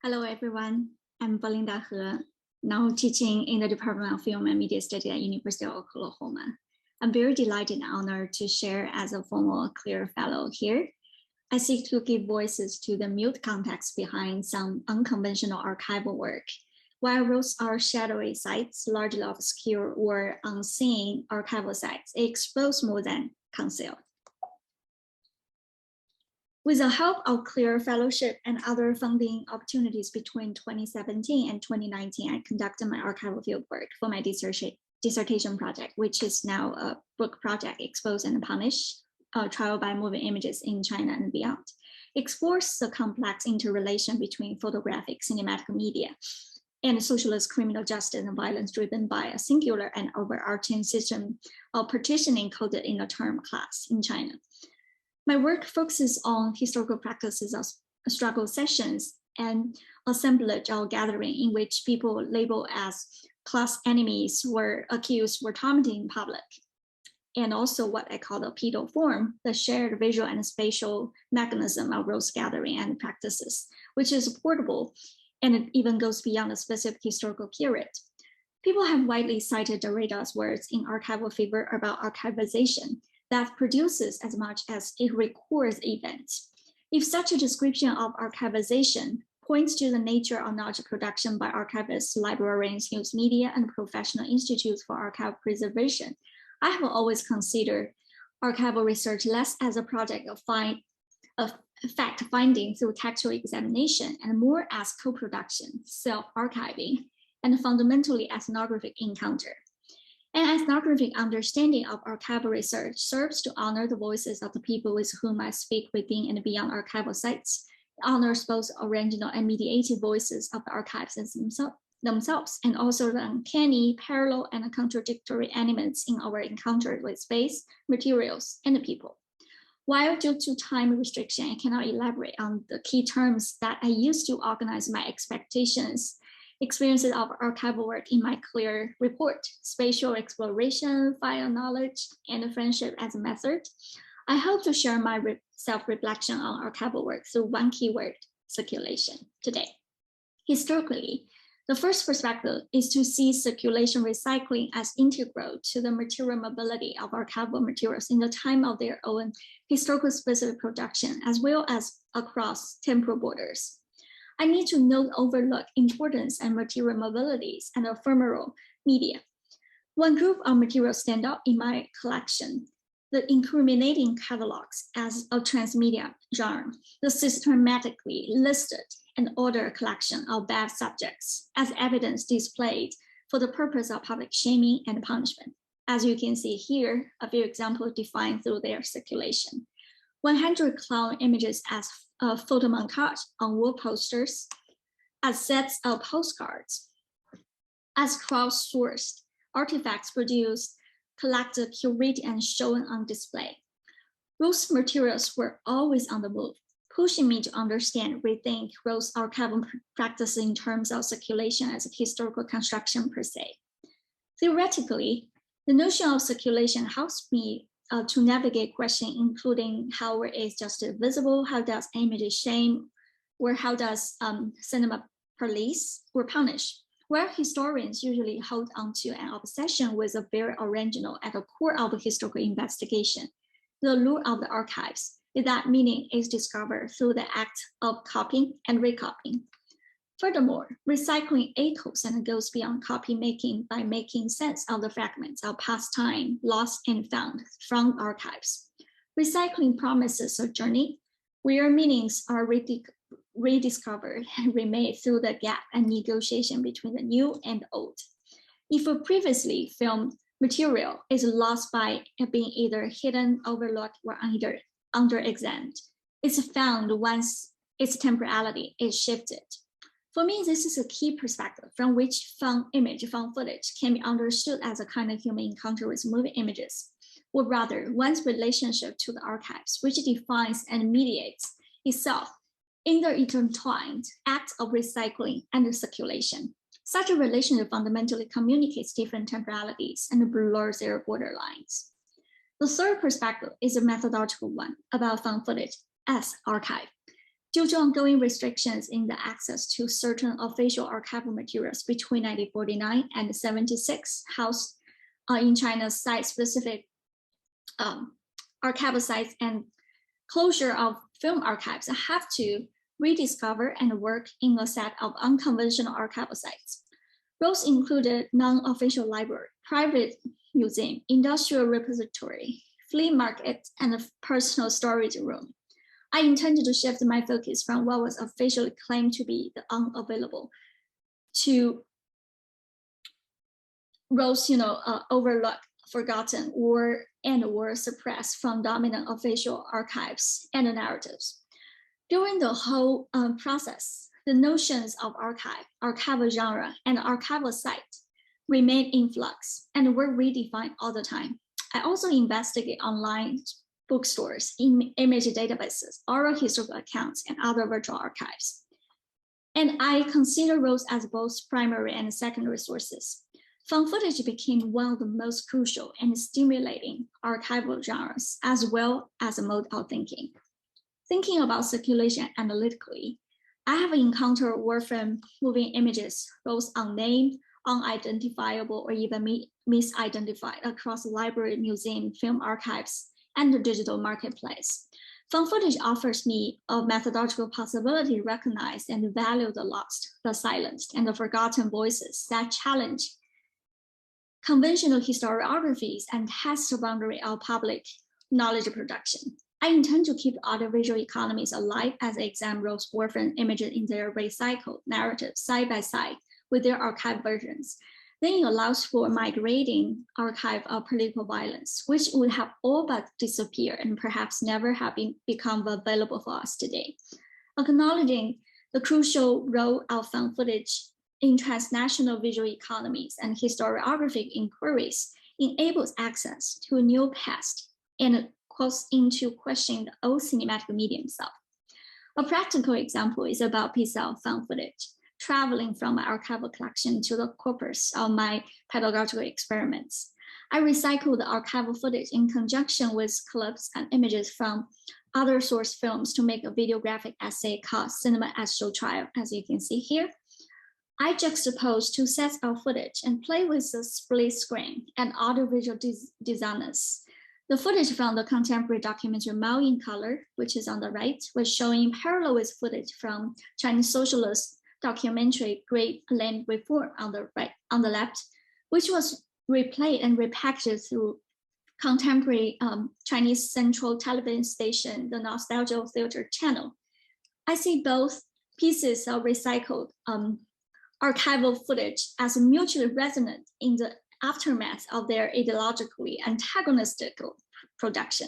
Hello, everyone. I'm Belinda He, now teaching in the Department of Film and Media Studies at University of Oklahoma. I'm very delighted and honored to share as a former CLEAR Fellow here. I seek to give voices to the mute context behind some unconventional archival work. While those are shadowy sites, largely obscure or unseen archival sites, it expose more than conceal. With the help of CLEAR Fellowship and other funding opportunities between 2017 and 2019, I conducted my archival fieldwork for my dissertation project, which is now a book project, Expose and Punish, Trial by Moving Images in China and Beyond. It explores the complex interrelation between photographic cinematic media and socialist criminal justice and violence driven by a singular and overarching system of partitioning coded in the term class in China. My work focuses on historical practices of struggle sessions and assemblage or gathering in which people labeled as class enemies were accused were tormented in public. And also what I call the pedo form, the shared visual and spatial mechanism of those gathering and practices, which is portable and it even goes beyond a specific historical period. People have widely cited Derrida's words in archival fever about archivization, that produces as much as it records events. If such a description of archivization points to the nature of knowledge production by archivists, librarians, news media, and professional institutes for archival preservation, I have always considered archival research less as a project of fact-finding through textual examination and more as co-production, self-archiving, and fundamentally ethnographic encounter. An ethnographic understanding of archival research serves to honor the voices of the people with whom I speak within and beyond archival sites. It honors both original and mediated voices of the archives themselves, and also the uncanny, parallel, and contradictory elements in our encounter with space, materials, and the people. While due to time restriction, I cannot elaborate on the key terms that I used to organize my experiences of archival work in my CLEAR report, spatial exploration, file knowledge, and friendship as a method. I hope to share my self-reflection on archival work through one keyword, circulation, today. Historically, the first perspective is to see circulation recycling as integral to the material mobility of archival materials in the time of their own historical specific production, as well as across temporal borders. I need to not overlook importance and material mobilities and ephemeral media. One group of materials stand out in my collection, the incriminating catalogues as a transmedia genre, the systematically listed and ordered collection of bad subjects as evidence displayed for the purpose of public shaming and punishment. As you can see here, a few examples defined through their circulation. 100 clown images as a photo montage on wall posters, as sets of postcards, as crowdsourced artifacts produced, collected, curated, and shown on display. Those materials were always on the move, pushing me to understand, rethink those archival practices in terms of circulation as a historical construction per se. Theoretically, the notion of circulation helps me to navigate questions including how it is just visible, how does image shame, or how does cinema police or punish, where historians usually hold on to an obsession with a very original at the core of the historical investigation. The allure of the archives is that meaning is discovered through the act of copying and recopying. Furthermore, recycling echoes and goes beyond copy making by making sense of the fragments of past time lost and found from archives. Recycling promises a journey where meanings are rediscovered and remade through the gap and negotiation between the new and the old. If a previously filmed material is lost by being either hidden, overlooked, or under-examined, it's found once its temporality is shifted. For me, this is a key perspective from which found footage can be understood as a kind of human encounter with moving images, or rather one's relationship to the archives, which defines and mediates itself in the intertwined act of recycling and circulation. Such a relationship fundamentally communicates different temporalities and blurs their borderlines. The third perspective is a methodological one about found footage as archive. Due to ongoing restrictions in the access to certain official archival materials between 1949 and 76, housed in China's site-specific archival sites and closure of film archives, I have to rediscover and work in a set of unconventional archival sites. Those included non-official library, private museum, industrial repository, flea market, and a personal storage room. I intended to shift my focus from what was officially claimed to be the unavailable to those, overlooked, forgotten, or suppressed from dominant official archives and narratives. During the whole process, the notions of archival genre, and archival site remained in flux and were redefined all the time. I also investigate online bookstores, image databases, oral historical accounts, and other virtual archives. And I consider those as both primary and secondary sources. Found footage became one of the most crucial and stimulating archival genres, as well as a mode of thinking. Thinking about circulation analytically, I have encountered orphan moving images, those unnamed, unidentifiable, or even misidentified across library, museum, film archives, and the digital marketplace. Found footage offers me a methodological possibility to recognize and value the lost, the silenced, and the forgotten voices that challenge conventional historiographies and test the boundary of public knowledge production. I intend to keep audiovisual economies alive as I examine those orphan images in their recycled narratives side by side with their archived versions. Then it allows for migrating archive of political violence, which would have all but disappeared and perhaps never have become available for us today. Acknowledging the crucial role of found footage in transnational visual economies and historiographic inquiries enables access to a new past and calls into question the old cinematic medium itself. A practical example is about piece of found footage traveling from my archival collection to the corpus of my pedagogical experiments. I recycled the archival footage in conjunction with clips and images from other source films to make a videographic essay called Cinema as Show Trial, as you can see here. I juxtaposed two sets of footage and play with the split screen and audiovisual designers. The footage from the contemporary documentary Mao in Color, which is on the right, was showing parallel with footage from Chinese socialist documentary Great Land Reform on the left, which was replayed and repackaged through contemporary Chinese central television station, the Nostalgia Theater channel. I see both pieces of recycled archival footage as mutually resonant in the aftermath of their ideologically antagonistic production.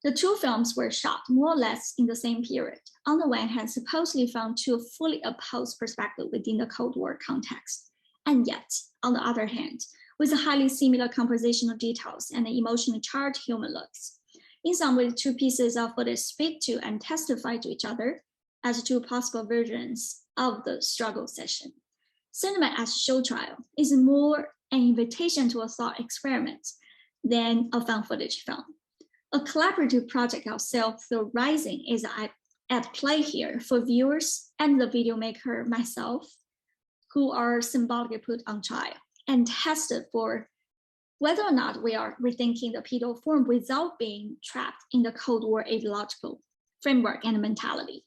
The two films were shot more or less in the same period. On the one hand, supposedly from two fully opposed perspectives within the Cold War context. And yet, on the other hand, with highly similar compositional details and emotionally charged human looks. In some ways, two pieces of footage speak to and testify to each other as two possible versions of the struggle session. Cinema as Show Trial is more an invitation to a thought experiment than a found footage film. A collaborative project of self-theorizing is at play here for viewers and the video maker myself, who are symbolically put on trial and tested for whether or not we are rethinking the pedo form without being trapped in the Cold War ideological framework and mentality.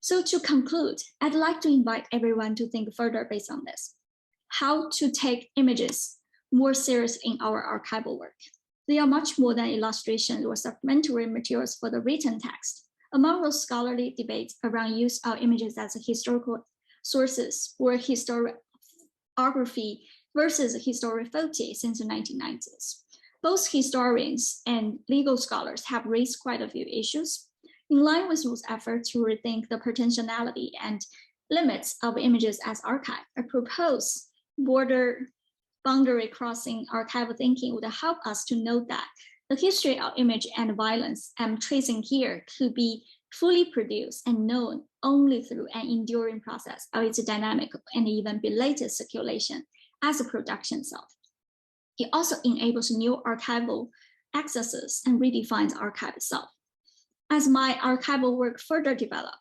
So to conclude, I'd like to invite everyone to think further based on this, how to take images more serious in our archival work. They are much more than illustrations or supplementary materials for the written text. Among those scholarly debates around use of images as historical sources or historiography versus historiophoty since the 1990s. Both historians and legal scholars have raised quite a few issues. In line with those efforts to rethink the potentiality and limits of images as archive, I propose boundary crossing archival thinking would help us to note that the history of image and violence I'm tracing here could be fully produced and known only through an enduring process of its dynamic and even belated circulation as a production itself. It also enables new archival accesses and redefines archive itself. As my archival work further developed,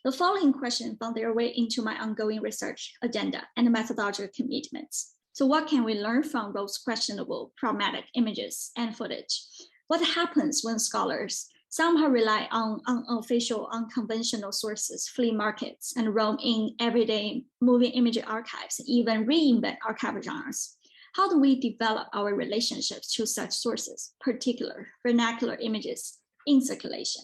the following questions found their way into my ongoing research agenda and methodological commitments. So what can we learn from those questionable problematic images and footage? What happens when scholars somehow rely on unofficial, unconventional sources, flea markets, and roam in everyday moving image archives, even reinvent archival genres? How do we develop our relationships to such sources, particular vernacular images in circulation?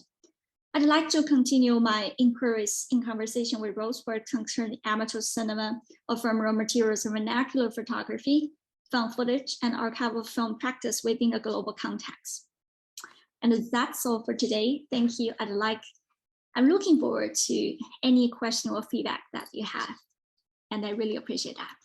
I'd like to continue my inquiries in conversation with Rosework concerning amateur cinema, ephemeral materials, and vernacular photography, found footage, and archival film practice within a global context. And that's all for today. Thank you. I'm looking forward to any question or feedback that you have. And I really appreciate that.